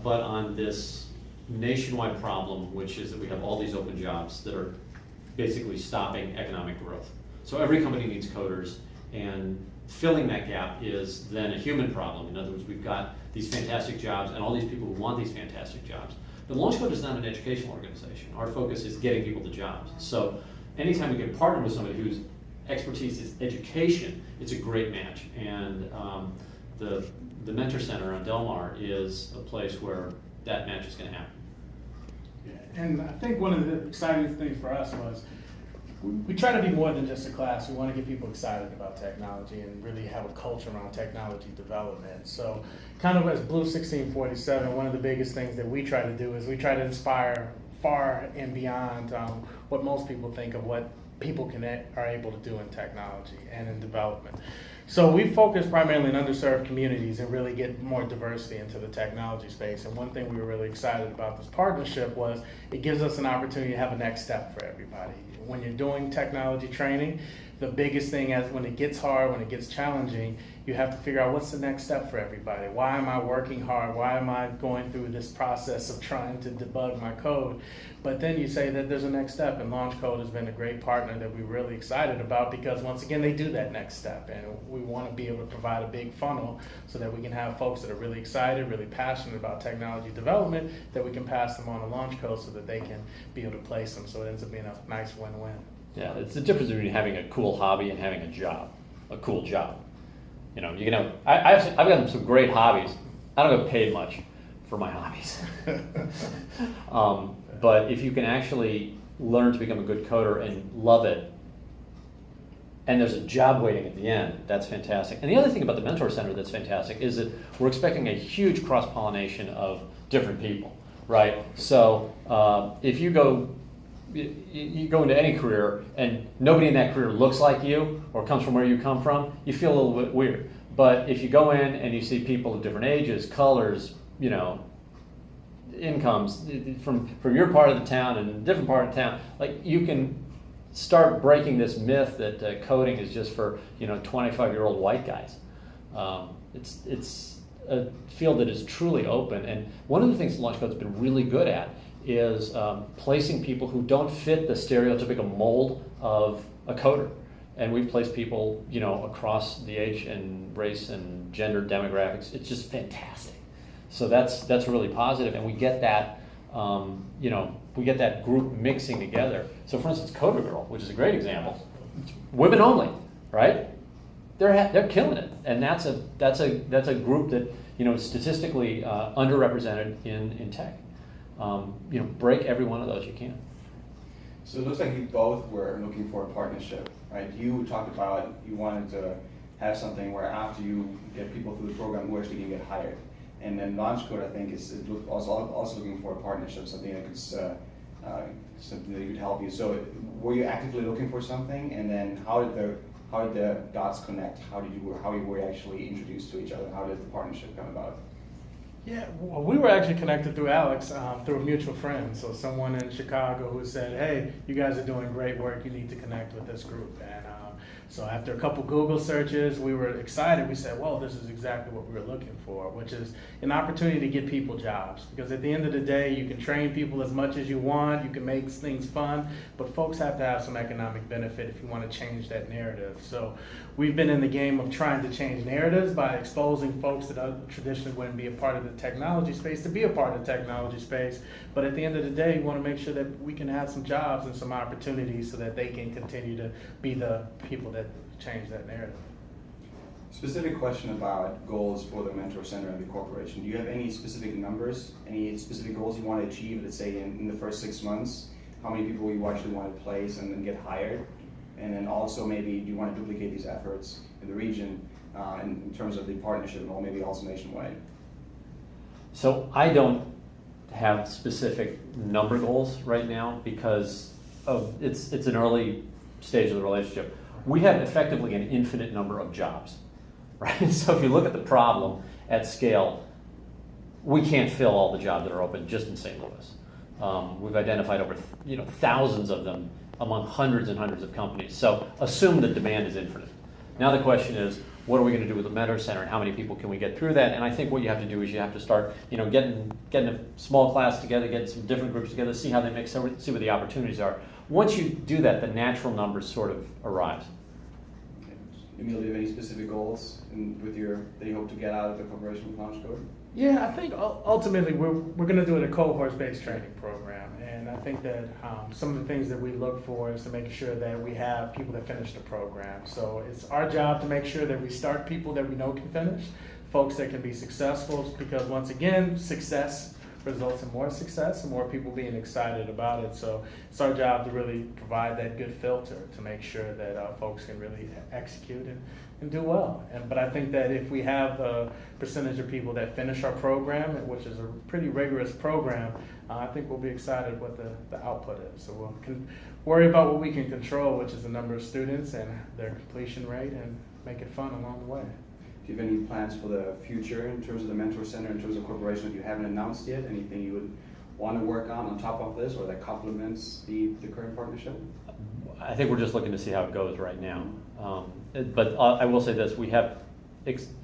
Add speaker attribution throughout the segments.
Speaker 1: but on this nationwide problem, which is that we have all these open jobs that are basically stopping economic growth. So every company needs coders, and filling that gap is then a human problem. In other words, we've got these fantastic jobs and all these people who want these fantastic jobs. But LaunchCode is not an educational organization. Our focus is getting people to jobs. So anytime we can partner with somebody whose expertise is education, it's a great match. And the Mentor Center on Del Mar is a place where that match is going to happen.
Speaker 2: Yeah, and I think one of the exciting things for us was we try to be more than just a class. We want to get people excited about technology and really have a culture around technology development. So kind of as Blue1647, one of the biggest things that we try to do is we try to inspire far and beyond what most people think of what people are able to do in technology and in development. So we focus primarily on underserved communities and really get more diversity into the technology space. And one thing we were really excited about this partnership was it gives us an opportunity to have a next step for everybody. When you're doing technology training, the biggest thing is when it gets hard, when it gets challenging, you have to figure out what's the next step for everybody. Why am I working hard? Why am I going through this process of trying to debug my code? But then you say that there's a next step, and LaunchCode has been a great partner that we're really excited about because once again, they do that next step, and we want to be able to provide a big funnel so that we can have folks that are really excited, really passionate about technology development, that we can pass them on to LaunchCode so that they can be able to place them, so it ends up being a nice win-win.
Speaker 1: Yeah, it's the difference between having a cool hobby and having a job, a cool job. You know, I've got some great hobbies. I don't get paid much for my hobbies. But if you can actually learn to become a good coder and love it, and there's a job waiting at the end, that's fantastic. And the other thing about the Mentor Center that's fantastic is that we're expecting a huge cross-pollination of different people, right? So if you go into any career and nobody in that career looks like you or comes from where you come from, you feel a little bit weird. But if you go in and you see people of different ages, colors, you know, incomes from your part of the town and a different part of town, like you can start breaking this myth that coding is just for 25-year-old white guys. It's a field that is truly open, and one of the things LaunchCode's been really good at is placing people who don't fit the stereotypical mold of a coder. And we've placed people, across the age and race and gender demographics. It's just fantastic. So that's really positive, and we get that, we get that group mixing together. So, for instance, Coder Girl, which is a great example, it's women only, right? They're killing it, and that's a group that is statistically underrepresented in tech. Break every one of those you can.
Speaker 3: So it looks like you both were looking for a partnership, right? You talked about you wanted to have something where after you get people through the program, you actually can get hired. And then LaunchCode, I think, is also looking for a partnership, something that could something that could help you. So were you actively looking for something, and then how did the dots connect? How were you actually introduced to each other? How did the partnership come about?
Speaker 2: Yeah, well, we were actually connected through Alex, through a mutual friend. So someone in Chicago who said, hey, you guys are doing great work, you need to connect with this group. And so after a couple Google searches, we were excited. We said, well, this is exactly what we were looking for, which is an opportunity to get people jobs. Because at the end of the day, you can train people as much as you want, you can make things fun, but folks have to have some economic benefit if you want to change that narrative. So we've been in the game of trying to change narratives by exposing folks that traditionally wouldn't be a part of the technology space to be a part of the technology space. But at the end of the day, we want to make sure that we can have some jobs and some opportunities so that they can continue to be the people that change that narrative.
Speaker 3: Specific question about goals for the Mentor Center and the corporation. Do you have any specific numbers, any specific goals you want to achieve, let's say in the first 6 months? How many people you actually want to place and then get hired? And then also maybe do you want to duplicate these efforts in the region in terms of the partnership, or maybe also nationwide?
Speaker 1: So I don't have specific number goals right now because it's an early stage of the relationship. We have effectively an infinite number of jobs, right? So if you look at the problem at scale, we can't fill all the jobs that are open just in St. Louis. We've identified over thousands of them among hundreds and hundreds of companies. So assume the demand is infinite. Now the question is, what are we going to do with the mentor center, and how many people can we get through that? And I think what you have to do is you have to start, getting a small class together, getting some different groups together, see how they mix, see what the opportunities are. Once you do that, the natural numbers sort of arise.
Speaker 3: Emile, do you have any specific goals that you hope to get out of the cooperation with Launch Code?
Speaker 2: Yeah, I think ultimately we're going to do it a cohort-based training program, and I think that some of the things that we look for is to make sure that we have people that finish the program. So it's our job to make sure that we start people that we know can finish, folks that can be successful, because once again, success results in more success and more people being excited about it. So it's our job to really provide that good filter to make sure that folks can really execute and do well. But I think that if we have a percentage of people that finish our program, which is a pretty rigorous program, I think we'll be excited what the output is. So we'll worry about what we can control, which is the number of students and their completion rate, and make it fun along the way.
Speaker 3: Do you have any plans for the future in terms of the Mentor Center, in terms of cooperation that you haven't announced yet? Anything you would want to work on top of this, or that complements the current partnership?
Speaker 1: I think we're just looking to see how it goes right now. But I will say this, we have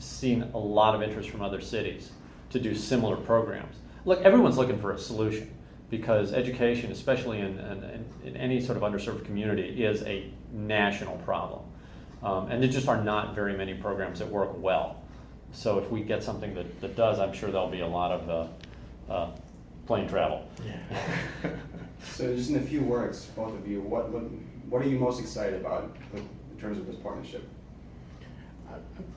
Speaker 1: seen a lot of interest from other cities to do similar programs. Look, everyone's looking for a solution, because education, especially in any sort of underserved community, is a national problem. And there just are not very many programs that work well. So if we get something that does, I'm sure there'll be a lot of plane travel.
Speaker 2: Yeah.
Speaker 3: So just in a few words, both of you, what are you most excited about in terms of this partnership?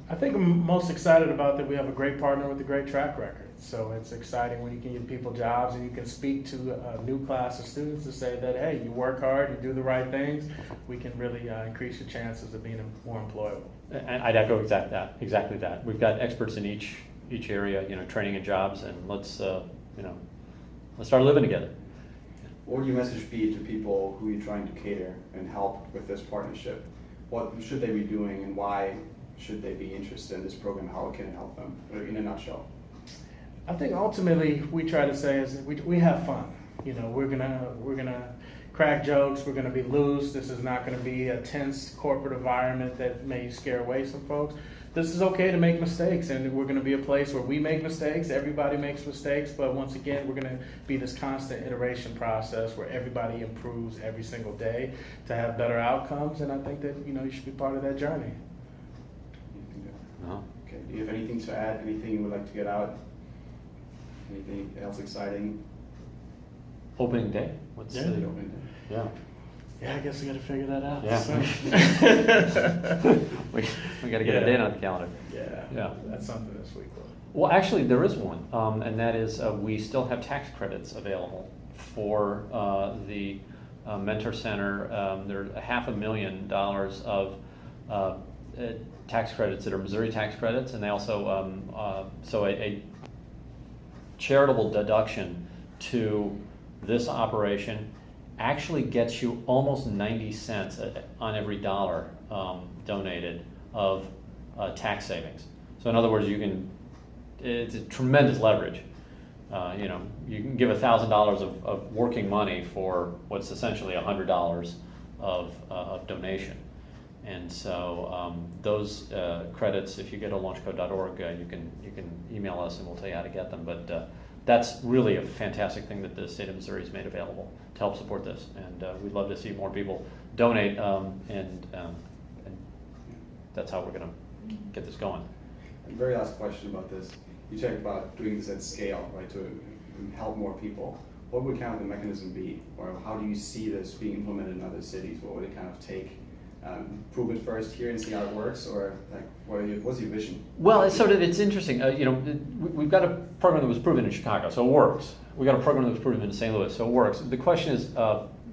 Speaker 2: I think I'm most excited about that we have a great partner with a great track record. So it's exciting when you can give people jobs and you can speak to a new class of students to say that, hey, you work hard, you do the right things, we can really increase your chances of being more employable.
Speaker 1: And I'd echo exactly that. We've got experts in each area, training and jobs, and let's start living together.
Speaker 3: What would your message be to people who you're trying to cater and help with this partnership? What should they be doing, and why should they be interested in this program? How can it help them, in a nutshell?
Speaker 2: I think ultimately we try to say is we have fun. We're gonna crack jokes. We're gonna be loose. This is not gonna be a tense corporate environment that may scare away some folks. This is okay to make mistakes, and we're gonna be a place where we make mistakes. Everybody makes mistakes, but once again, we're gonna be this constant iteration process where everybody improves every single day to have better outcomes. And I think that you should be part of that journey.
Speaker 1: Uh-huh.
Speaker 3: Okay. Do you have anything to add? Anything you would like to get out? Anything else exciting?
Speaker 1: Opening day? What's
Speaker 2: Yeah.
Speaker 1: the
Speaker 3: Opening day.
Speaker 1: Yeah.
Speaker 2: Yeah, I guess we got to figure that out.
Speaker 1: Yeah.
Speaker 2: So.
Speaker 1: we got to get a date on the calendar.
Speaker 2: Yeah, that's something this week.
Speaker 1: Well, actually, there is one, and that is we still have tax credits available for the Mentor Center. There are $500,000 of tax credits that are Missouri tax credits, and they also so a charitable deduction to this operation actually gets you almost 90 cents on every dollar donated of tax savings. So in other words, it's a tremendous leverage. You can give $1,000 of working money for what's essentially $100 of donation. And so those credits, if you go to launchcode.org, you can email us and we'll tell you how to get them. But that's really a fantastic thing that the state of Missouri has made available to help support this. And we'd love to see more people donate, and that's how we're going to get this going.
Speaker 3: And very last question about this. You talked about doing this at scale, right, to help more people. What would kind of the mechanism be? Or how do you see this being implemented in other cities? What would it kind of take? Prove it first here and see how it works, or what's your vision?
Speaker 1: Well, it's interesting. We've got a program that was proven in Chicago, so it works. We got a program that was proven in St. Louis, so it works. The question is,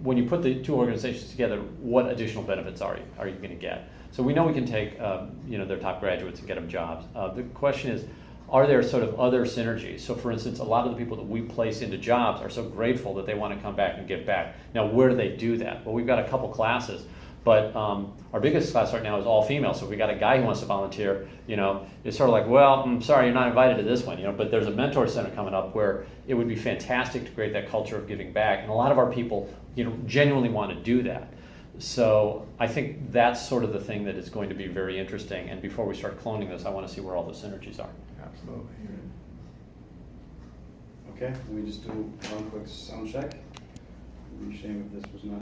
Speaker 1: when you put the two organizations together, what additional benefits are you going to get? So we know we can take their top graduates and get them jobs. The question is, are there sort of other synergies? So for instance, a lot of the people that we place into jobs are so grateful that they want to come back and give back. Now, where do they do that? Well, we've got a couple classes. But our biggest class right now is all female. So if we got a guy who wants to volunteer, it's sort of like, well, I'm sorry, you're not invited to this one, But there's a mentor center coming up where it would be fantastic to create that culture of giving back. And a lot of our people, genuinely want to do that. So I think that's sort of the thing that is going to be very interesting. And before we start cloning this, I want to see where all the synergies are.
Speaker 2: Absolutely.
Speaker 3: Okay, we just do one quick sound check. It'd be a shame if this was not.